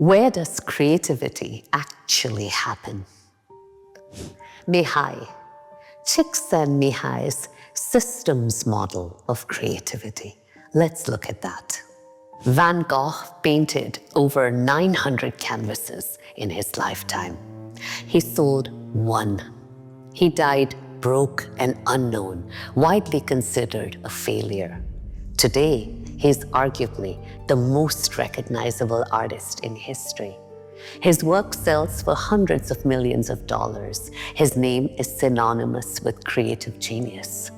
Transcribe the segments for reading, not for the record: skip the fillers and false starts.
Where does creativity actually happen? Mihaly Csikszentmihalyi's systems model of creativity. Let's look at that. Van Gogh painted over 900 canvases in his lifetime. He sold one. He died broke and unknown, widely considered a failure. Today, he's arguably the most recognizable artist in history. His work sells for hundreds of millions of dollars. His name is synonymous with creative genius.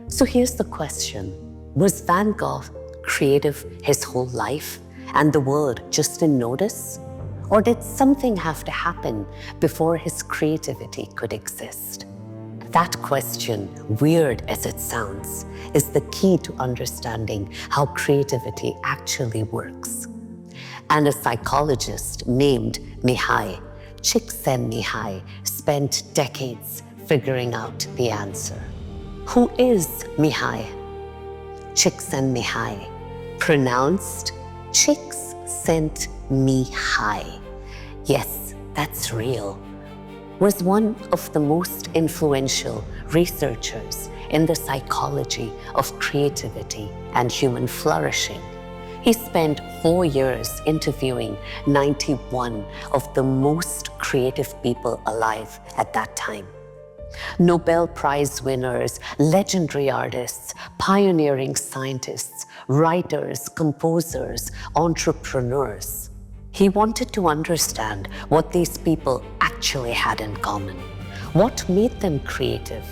So here's the question. Was Van Gogh creative his whole life and the world just didn't notice? Or did something have to happen before his creativity could exist? That question, weird as it sounds, is the key to understanding how creativity actually works. And a psychologist named Mihaly Csikszentmihalyi spent decades figuring out the answer. Who is Mihaly Csikszentmihalyi? Pronounced Csikszentmihalyi. Yes, that's real. Was one of the most influential researchers in the psychology of creativity and human flourishing. He spent 4 years interviewing 91 of the most creative people alive at that time. Nobel Prize winners, legendary artists, pioneering scientists, writers, composers, entrepreneurs. He wanted to understand what these people actually had in common. What made them creative?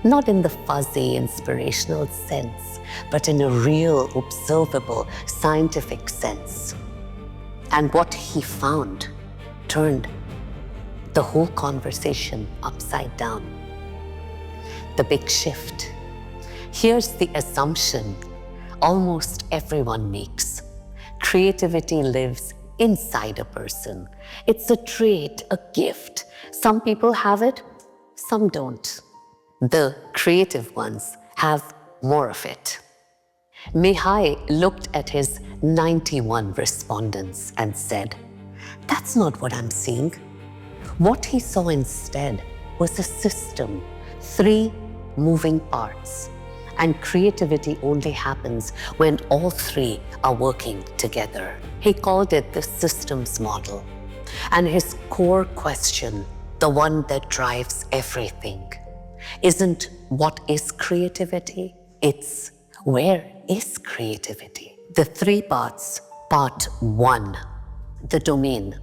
Not in the fuzzy, inspirational sense, but in a real, observable, scientific sense. And what he found turned the whole conversation upside down. The big shift. Here's the assumption almost everyone makes. Creativity lives inside a person. It's a trait, a gift. Some people have it, some don't. The creative ones have more of it. Mihaly looked at his 91 respondents and said, "That's not what I'm seeing." What he saw instead was a system, 3 moving parts. And creativity only happens when all 3 are working together. He called it the systems model. And his core question, the one that drives everything, isn't what is creativity? It's where is creativity? The 3 parts. Part 1, the domain.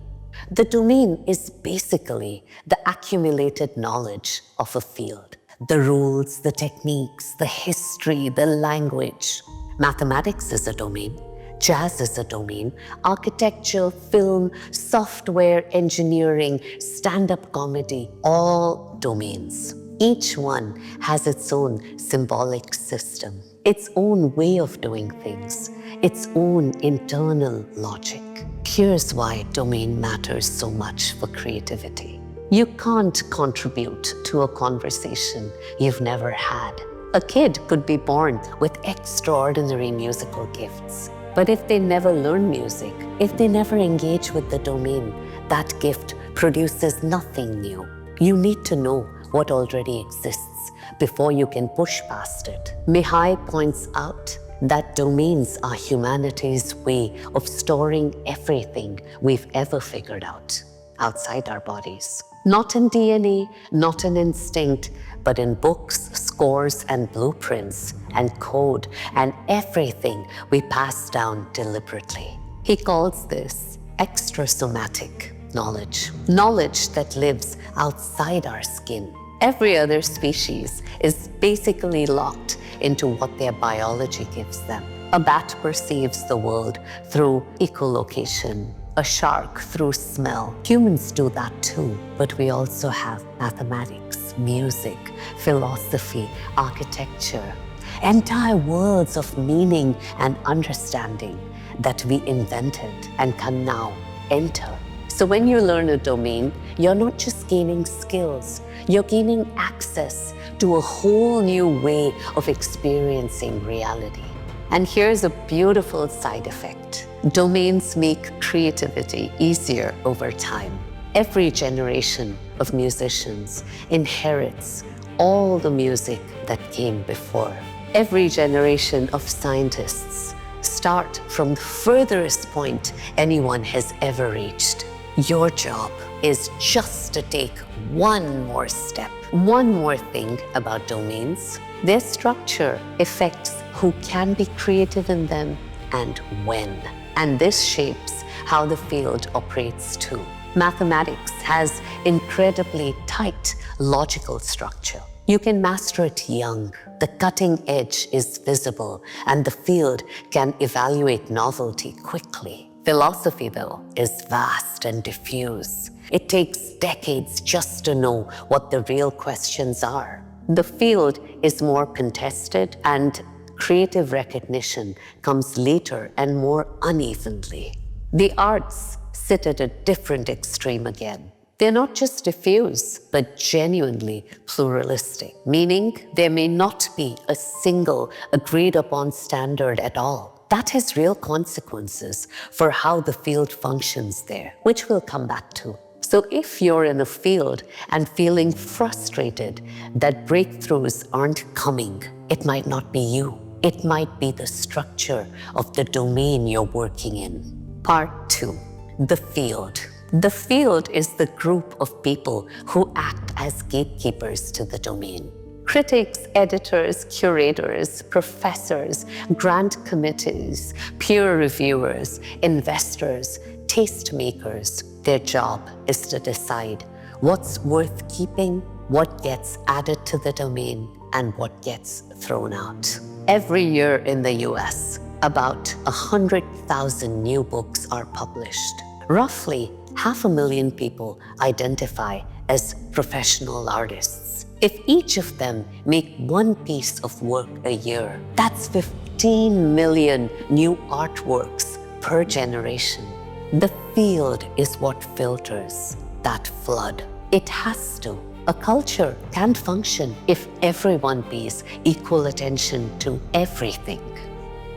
The domain is basically the accumulated knowledge of a field. The rules, the techniques, the history, the language. Mathematics is a domain. Jazz is a domain. Architecture, film, software, engineering, stand-up comedy, all domains. Each one has its own symbolic system, its own way of doing things, its own internal logic. Here's why domain matters so much for creativity. You can't contribute to a conversation you've never had. A kid could be born with extraordinary musical gifts, but if they never learn music, if they never engage with the domain, that gift produces nothing new. You need to know what already exists before you can push past it. Mihaly points out that domains are humanity's way of storing everything we've ever figured out outside our bodies. Not in DNA, not in instinct, but in books, scores, and blueprints, and code, and everything we pass down deliberately. He calls this extrasomatic knowledge. Knowledge that lives outside our skin. Every other species is basically locked into what their biology gives them. A bat perceives the world through echolocation, a shark through smell. Humans do that too, but we also have mathematics, music, philosophy, architecture, entire worlds of meaning and understanding that we invented and can now enter. So when you learn a domain, you're not just gaining skills, you're gaining access to a whole new way of experiencing reality. And here's a beautiful side effect. Domains make creativity easier over time. Every generation of musicians inherits all the music that came before. Every generation of scientists start from the furthest point anyone has ever reached. Your job is just to take one more step. One more thing about domains. Their structure affects who can be creative in them and when. And this shapes how the field operates too. Mathematics has incredibly tight logical structure. You can master it young. The cutting edge is visible, and the field can evaluate novelty quickly. Philosophy, though, is vast and diffuse. It takes decades just to know what the real questions are. The field is more contested, and creative recognition comes later and more unevenly. The arts sit at a different extreme again. They're not just diffuse, but genuinely pluralistic, meaning there may not be a single agreed upon standard at all. That has real consequences for how the field functions there, which we'll come back to. So if you're in a field and feeling frustrated that breakthroughs aren't coming, it might not be you. It might be the structure of the domain you're working in. Part 2, the field. The field is the group of people who act as gatekeepers to the domain. Critics, editors, curators, professors, grant committees, peer reviewers, investors, tastemakers. Their job is to decide what's worth keeping, what gets added to the domain, and what gets thrown out. Every year in the US, about 100,000 new books are published. Roughly 500,000 people identify as professional artists. If each of them make one piece of work a year, that's 15 million new artworks per generation. The field is what filters that flood. It has to. A culture can't function if everyone pays equal attention to everything.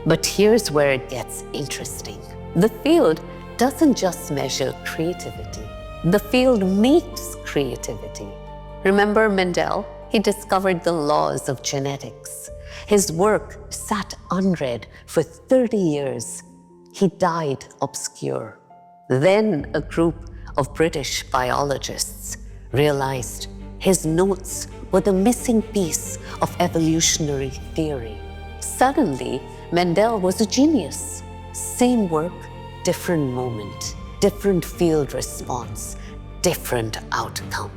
But here's where it gets interesting. The field doesn't just measure creativity. The field makes creativity. Remember Mendel? He discovered the laws of genetics. His work sat unread for 30 years. He died obscure. Then a group of British biologists realized his notes were the missing piece of evolutionary theory. Suddenly, Mendel was a genius. Same work, different moment, different field response, different outcome.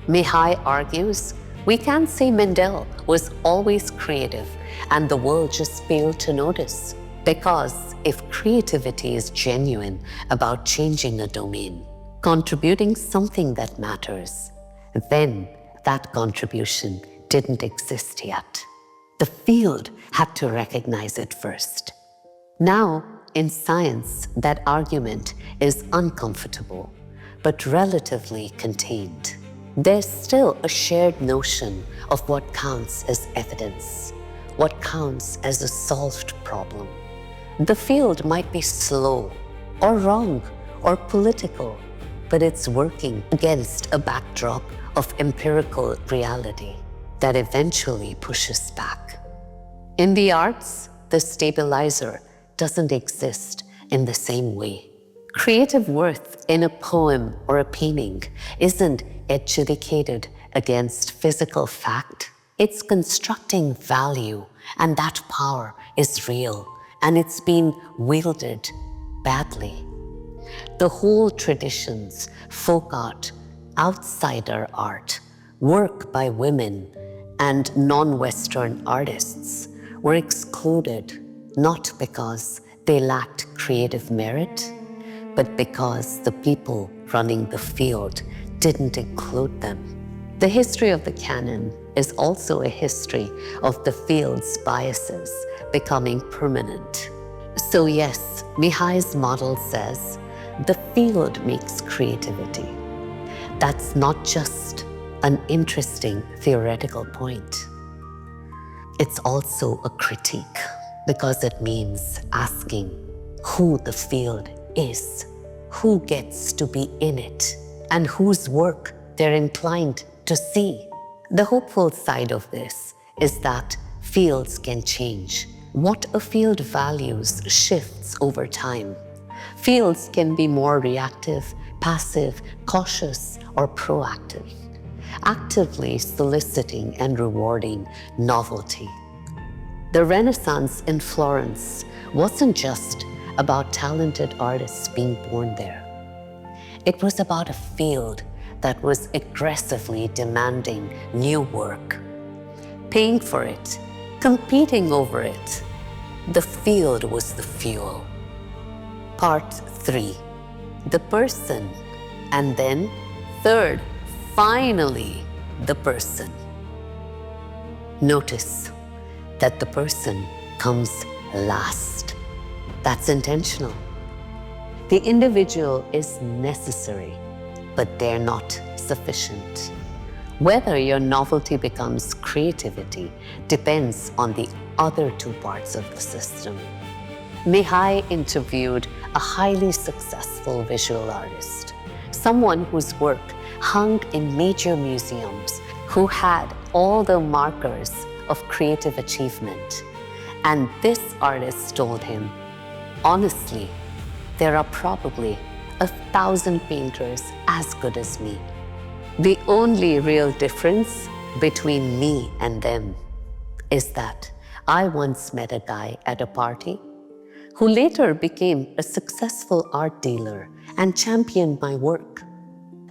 Mihaly argues, we can't say Mendel was always creative and the world just failed to notice. Because if creativity is genuine about changing a domain, contributing something that matters, then that contribution didn't exist yet. The field had to recognize it first. Now, in science, that argument is uncomfortable, but relatively contained. There's still a shared notion of what counts as evidence, what counts as a solved problem. The field might be slow, or wrong, or political, but it's working against a backdrop of empirical reality that eventually pushes back. In the arts, the stabilizer doesn't exist in the same way. Creative worth in a poem or a painting isn't adjudicated against physical fact. It's constructing value, and that power is real, and it's been wielded badly. The whole traditions, folk art, outsider art, work by women, and non-Western artists were excluded not because they lacked creative merit, but because the people running the field didn't include them. The history of the canon is also a history of the field's biases becoming permanent. So yes, Mihaly's model says, the field makes creativity. That's not just an interesting theoretical point. It's also a critique. because it means asking who the field is, who gets to be in it, and whose work they're inclined to see. The hopeful side of this is that fields can change. What a field values shifts over time. Fields can be more reactive, passive, cautious, or proactive, actively soliciting and rewarding novelty. The Renaissance in Florence wasn't just about talented artists being born there. It was about a field that was aggressively demanding new work, paying for it, competing over it. The field was the fuel. Part 3, the person, and then third, finally, the person. Notice that the person comes last. That's intentional. The individual is necessary, but they're not sufficient. Whether your novelty becomes creativity depends on the other two parts of the system. Mihaly interviewed a highly successful visual artist, someone whose work hung in major museums, who had all the markers of creative achievement. And this artist told him, honestly, there are probably 1,000 painters as good as me. The only real difference between me and them is that I once met a guy at a party who later became a successful art dealer and championed my work.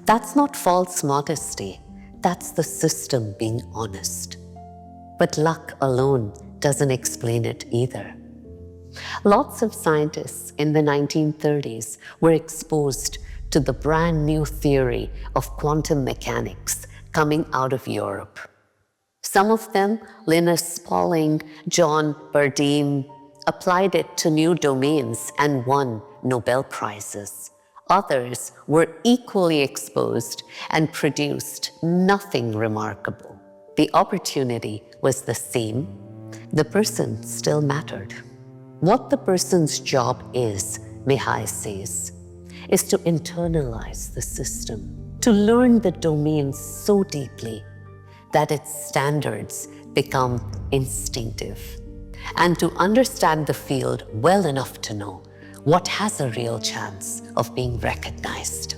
That's not false modesty, that's the system being honest. But luck alone doesn't explain it either. Lots of scientists in the 1930s were exposed to the brand new theory of quantum mechanics coming out of Europe. Some of them, Linus Pauling, John Bardeen, applied it to new domains and won Nobel Prizes. Others were equally exposed and produced nothing remarkable. The opportunity was the same. The person still mattered. What the person's job is, Mihaly says, is to internalize the system, to learn the domain so deeply that its standards become instinctive, and to understand the field well enough to know what has a real chance of being recognized.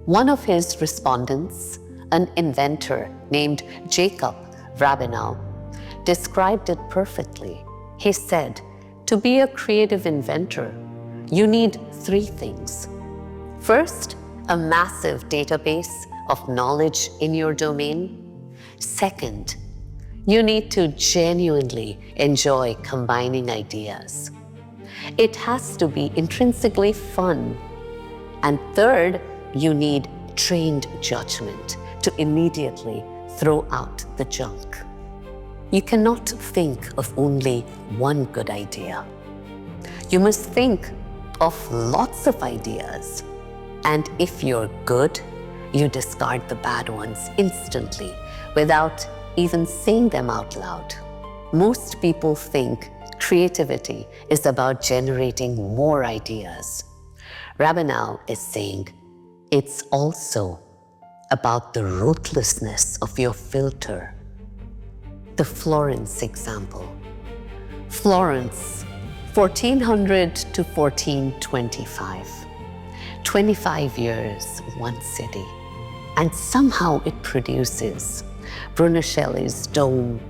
One of his respondents, an inventor named Jacob Rabinow, described it perfectly. He said, to be a creative inventor, you need 3 things. First, a massive database of knowledge in your domain. Second, you need to genuinely enjoy combining ideas. It has to be intrinsically fun. And third, you need trained judgment to immediately throw out the junk. You cannot think of only one good idea. You must think of lots of ideas. And if you're good, you discard the bad ones instantly without even saying them out loud. Most people think creativity is about generating more ideas. Rabinow is saying it's also about the ruthlessness of your filter. The Florence example. Florence, 1400 to 1425. 25 years, one city. And somehow it produces Brunelleschi's dome,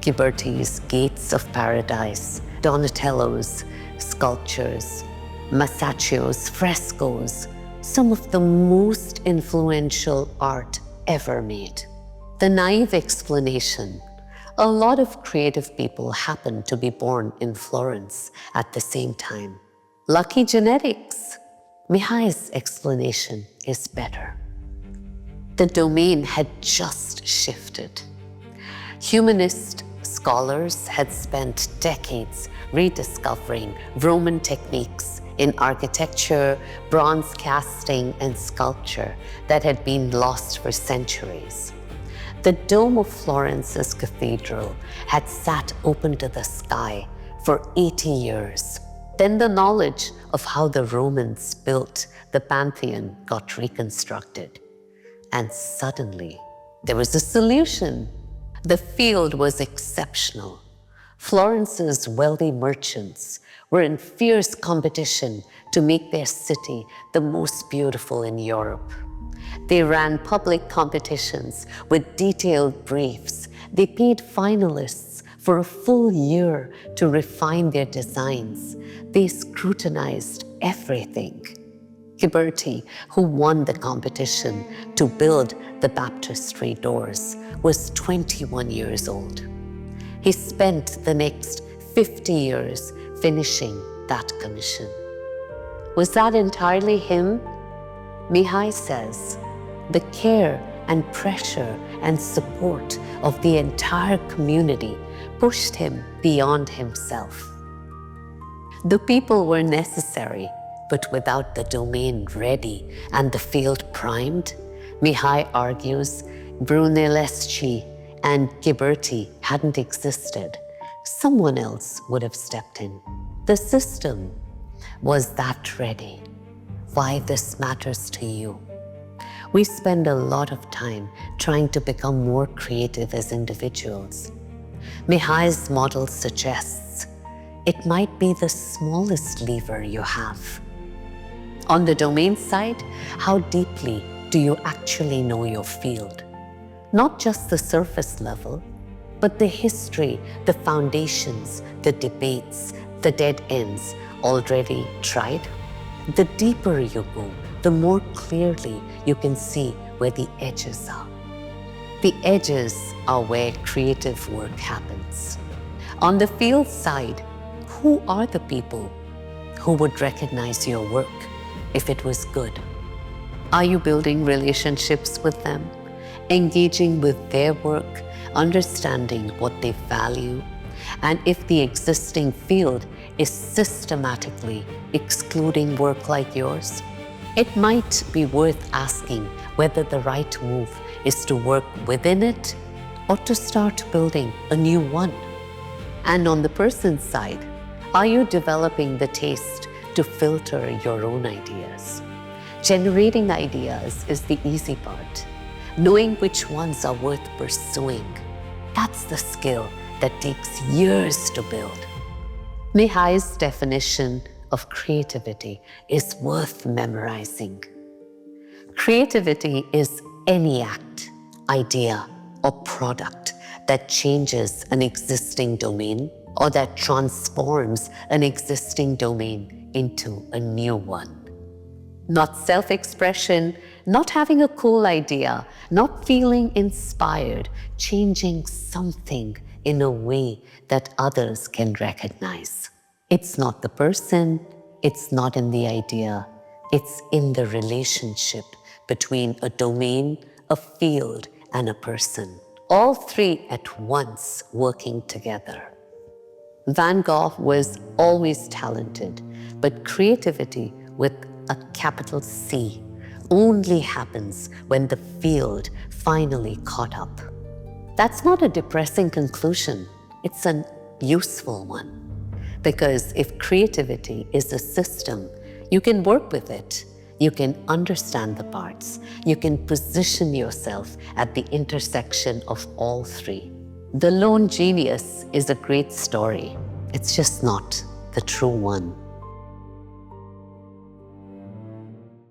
Ghiberti's gates of paradise, Donatello's sculptures, Masaccio's frescoes, some of the most influential art ever made. The naive explanation, a lot of creative people happen to be born in Florence at the same time. Lucky genetics. Mihaly's explanation is better. The domain had just shifted. Humanist scholars had spent decades rediscovering Roman techniques in architecture, bronze casting, and sculpture that had been lost for centuries. The dome of Florence's cathedral had sat open to the sky for 80 years. Then the knowledge of how the Romans built the Pantheon got reconstructed. And suddenly, there was a solution. The field was exceptional. Florence's wealthy merchants were in fierce competition to make their city the most beautiful in Europe. They ran public competitions with detailed briefs. They paid finalists for a full year to refine their designs. They scrutinized everything. Ghiberti, who won the competition to build the baptistry doors, was 21 years old. He spent the next 50 years finishing that commission. Was that entirely him? Mihaly says, the care and pressure and support of the entire community pushed him beyond himself. The people were necessary, but without the domain ready and the field primed, Mihaly argues, Brunelleschi and Ghiberti hadn't existed. Someone else would have stepped in. The system was that ready. Why this matters to you? We spend a lot of time trying to become more creative as individuals. Mihaly's model suggests it might be the smallest lever you have. On the domain side, how deeply do you actually know your field? Not just the surface level, but the history, the foundations, the debates, the dead ends already tried? The deeper you go, the more clearly you can see where the edges are. The edges are where creative work happens. On the field side, who are the people who would recognize your work if it was good? Are you building relationships with them, engaging with their work, understanding what they value, and if the existing field is systematically excluding work like yours? It might be worth asking whether the right move is to work within it or to start building a new one. And on the person's side, are you developing the taste to filter your own ideas? Generating ideas is the easy part. Knowing which ones are worth pursuing, that's the skill that takes years to build. Mihaly's definition of creativity is worth memorizing. Creativity is any act, idea, or product that changes an existing domain or that transforms an existing domain into a new one. Not self-expression, not having a cool idea, not feeling inspired, changing something in a way that others can recognize. It's not the person, it's not in the idea, it's in the relationship between a domain, a field, and a person. All three at once working together. Van Gogh was always talented, but creativity with a capital C only happens when the field finally caught up. That's not a depressing conclusion, it's an useful one. Because if creativity is a system, you can work with it, you can understand the parts, you can position yourself at the intersection of all three. The lone genius is a great story. It's just not the true one.